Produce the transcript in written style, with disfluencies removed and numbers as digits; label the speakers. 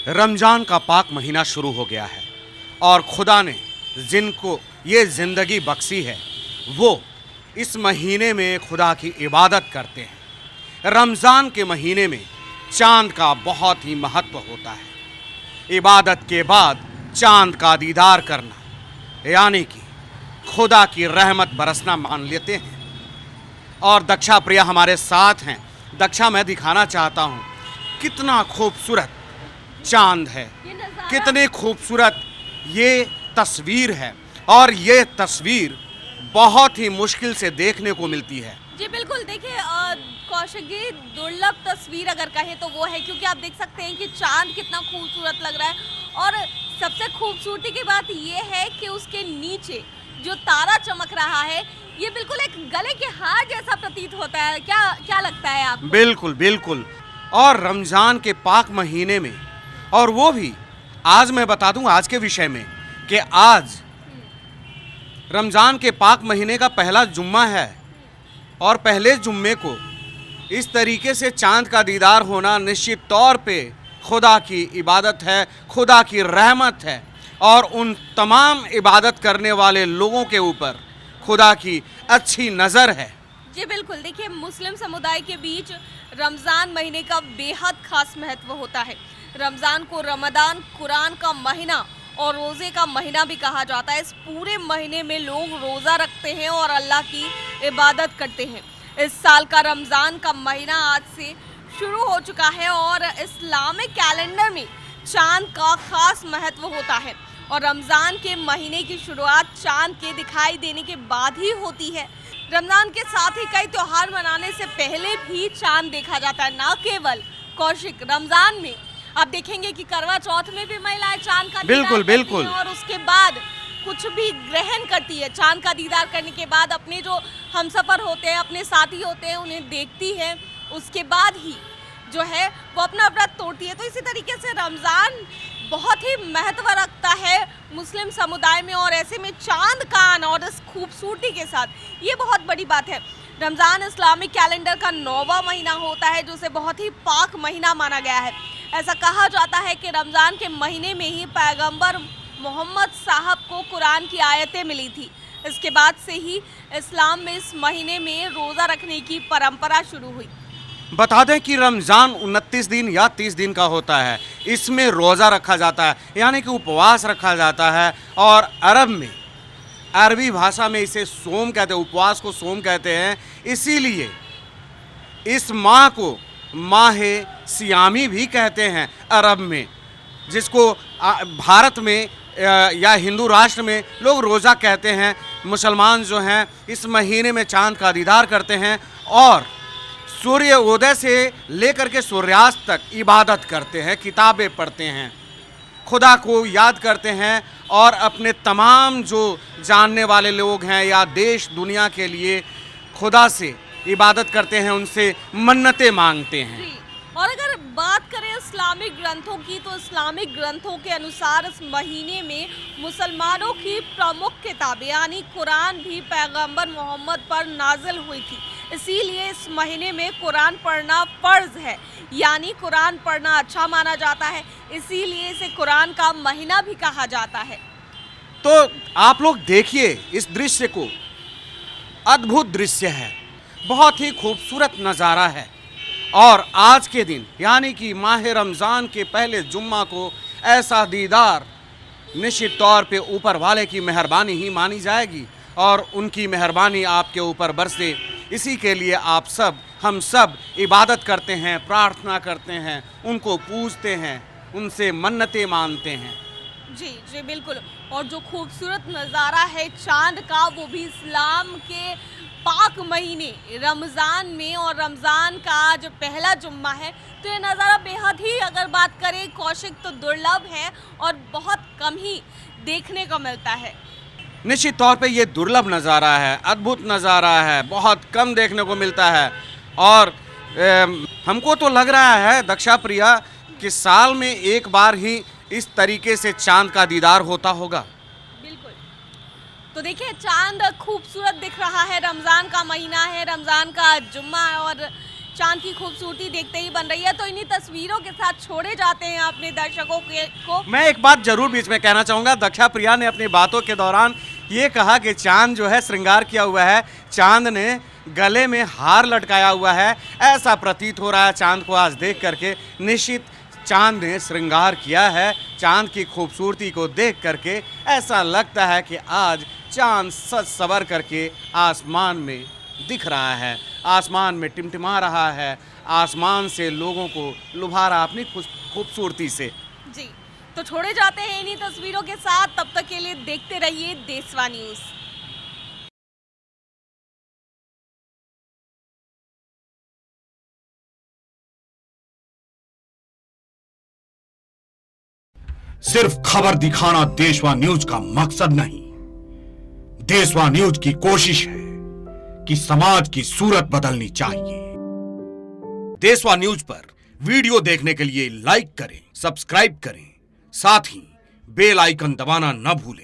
Speaker 1: रमज़ान का पाक महीना शुरू हो गया है और खुदा ने जिनको ये ज़िंदगी बख्शी है वो इस महीने में खुदा की इबादत करते हैं। रमज़ान के महीने में चाँद का बहुत ही महत्व होता है। इबादत के बाद चाँद का दीदार करना यानी कि खुदा की रहमत बरसना मान लेते हैं। और दक्षा प्रिया हमारे साथ हैं। दक्षा, मैं दिखाना चाहता हूँ कितना खूबसूरत चांद है, कितनी खूबसूरत ये तस्वीर है और ये तस्वीर बहुत ही मुश्किल से देखने को मिलती है।
Speaker 2: जी बिल्कुल, देखिए कौशिक जी, दुर्लभ तस्वीर अगर कहें तो वो है, क्योंकि आप देख सकते हैं कि चांद कितना खूबसूरत लग रहा है और सबसे खूबसूरती की बात ये है कि उसके नीचे जो तारा चमक रहा है ये बिल्कुल एक गले के हार जैसा प्रतीत होता है। क्या लगता है आपको? बिल्कुल
Speaker 1: बिल्कुल। और रमज़ान के पाक महीने में, और वो भी आज मैं बता दूं आज के विषय में कि आज रमज़ान के पाक महीने का पहला जुम्मा है और पहले जुम्मे को इस तरीके से चांद का दीदार होना निश्चित तौर पे खुदा की इबादत है, खुदा की रहमत है और उन तमाम इबादत करने वाले लोगों के ऊपर खुदा की अच्छी नज़र है।
Speaker 2: जी बिल्कुल, देखिए मुस्लिम समुदाय के बीच रमज़ान महीने का बेहद खास महत्व होता है। रमज़ान को रमदान, कुरान का महीना और रोज़े का महीना भी कहा जाता है। इस पूरे महीने में लोग रोज़ा रखते हैं और अल्लाह की इबादत करते हैं। इस साल का रमज़ान का महीना आज से शुरू हो चुका है और इस्लामिक कैलेंडर में चाँद का खास महत्व होता है और रमज़ान के महीने की शुरुआत चाँद के दिखाई देने के बाद ही होती है। रमज़ान के साथ ही कई त्योहार मनाने से पहले भी चाँद देखा जाता है। न केवल कौशिक, रमज़ान में आप देखेंगे कि करवा चौथ में भी महिलाएं चाँद का
Speaker 1: बिल्कुल बिल्कुल
Speaker 2: और उसके बाद कुछ भी ग्रहण करती है। चाँद का दीदार करने के बाद अपने जो हमसफ़र होते हैं, अपने साथी होते हैं, उन्हें देखती है, उसके बाद ही जो है वो अपना व्रत तोड़ती है। तो इसी तरीके से रमज़ान बहुत ही महत्व रखता है मुस्लिम समुदाय में और ऐसे में चाँद का आना और इस खूबसूरती के साथ ये बहुत बड़ी बात है। रमज़ान इस्लामिक कैलेंडर का 9वां महीना होता है जिसे बहुत ही पाक महीना माना गया है। ऐसा कहा जाता है कि रमज़ान के महीने में ही पैगंबर मोहम्मद साहब को कुरान की आयतें मिली थी। इसके बाद से ही इस्लाम में इस महीने में रोज़ा रखने की परंपरा शुरू हुई।
Speaker 1: बता दें कि रमज़ान 29 दिन या 30 दिन का होता है। इसमें रोज़ा रखा जाता है यानी कि उपवास रखा जाता है और अरबी भाषा में इसे सोम कहते हैं, उपवास को सोम कहते हैं। इसीलिए इस माह को माहे सियामी भी कहते हैं अरब में, जिसको भारत में या हिंदू राष्ट्र में लोग रोज़ा कहते हैं। मुसलमान जो हैं इस महीने में चाँद का दीदार करते हैं और सूर्य उदय से लेकर के सूर्यास्त तक इबादत करते हैं, किताबें पढ़ते हैं, खुदा को याद करते हैं और अपने तमाम जो जानने वाले लोग हैं या देश दुनिया के लिए खुदा से इबादत करते हैं, उनसे मन्नतें मांगते हैं।
Speaker 2: और अगर बात करें इस्लामिक ग्रंथों की तो इस्लामिक ग्रंथों के अनुसार इस महीने में मुसलमानों की प्रमुख किताबें यानी कुरान भी पैगंबर मोहम्मद पर नाजिल हुई थी। इसीलिए इस महीने में कुरान पढ़ना फ़र्ज़ है, यानी कुरान पढ़ना अच्छा माना जाता है। इसीलिए इसे कुरान का महीना भी कहा जाता है।
Speaker 1: तो आप लोग देखिए इस दृश्य को, अद्भुत दृश्य है, बहुत ही खूबसूरत नज़ारा है। और आज के दिन यानी कि माह रमज़ान के पहले जुम्मा को ऐसा दीदार निश्चित तौर पे ऊपर वाले की मेहरबानी ही मानी जाएगी और उनकी मेहरबानी आपके ऊपर बरसे, इसी के लिए हम सब इबादत करते हैं, प्रार्थना करते हैं, उनको पूजते हैं, उनसे मन्नतें मानते हैं।
Speaker 2: जी जी बिल्कुल। और जो खूबसूरत नज़ारा है चाँद का, वो भी इस्लाम के पाक महीने रमज़ान में और रमज़ान का जो पहला जुम्मा है, तो ये नज़ारा बेहद ही, अगर बात करें कौशिक, तो दुर्लभ है और बहुत कम ही देखने को मिलता है।
Speaker 1: निश्चित तौर पे ये दुर्लभ नज़ारा है, अद्भुत नज़ारा है, बहुत कम देखने को मिलता है और हमको तो लग रहा है दक्षा प्रिया कि साल में एक बार ही इस तरीके से चाँद का दीदार होता होगा।
Speaker 2: तो देखिए चांद खूबसूरत दिख रहा है, रमज़ान का महीना है, रमज़ान का जुम्मा है और चांद की खूबसूरती देखते ही बन रही है। तो इन्हीं तस्वीरों के साथ छोड़े जाते हैं अपने दर्शकों को।
Speaker 1: मैं एक बात जरूर बीच में कहना चाहूंगा, दक्षा प्रिया ने अपनी बातों के दौरान ये कहा कि चांद जो है श्रृंगार किया हुआ है, चांद ने गले में हार लटकाया हुआ है। ऐसा प्रतीत हो रहा है चांद को आज देख करके, निश्चित चांद ने श्रृंगार किया है। चांद की खूबसूरती को देख करके ऐसा लगता है कि आज चांद सज सवर करके आसमान में दिख रहा है, आसमान में टिमटिमा रहा है, आसमान से लोगों को लुभा रहा अपनी खूबसूरती से।
Speaker 2: जी, तो छोड़े जाते हैं इन्हीं तस्वीरों के साथ। तब तक के लिए देखते रहिए देशवा न्यूज़।
Speaker 3: सिर्फ खबर दिखाना देशवा न्यूज का मकसद नहीं। देशवा न्यूज की कोशिश है कि समाज की सूरत बदलनी चाहिए। देशवा न्यूज पर वीडियो देखने के लिए लाइक करें, सब्सक्राइब करें, साथ ही बेल आइकन दबाना न भूलें।